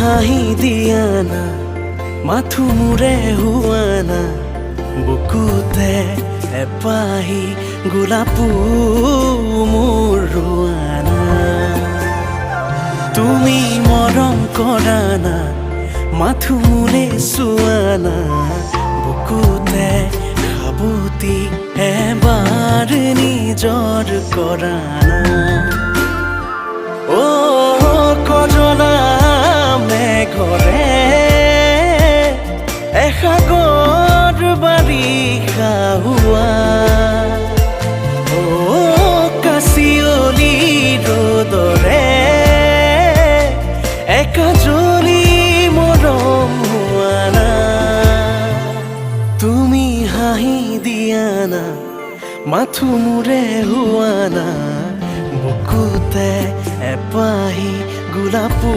হাঁহি দিয়া না মাথো মোৰে হোৱা না বুকুতে এপাহি গোলাপো মোৰ ৰোৱা না তুমি মৰম কৰা না মাথো মোৰে চোৱা না বুকুতে সাবতি এবাৰ নিজৰ কৰা না কজলা মেঘৰে এসাগৰ বাৰিষা হোৱা কাচিয়লি ৰ'দৰে একাজলি মৰম হোৱা না তুমি হাঁহি দিয়া না মাথো মোৰে হোৱা না বুকুতে এপাহি গোলাপো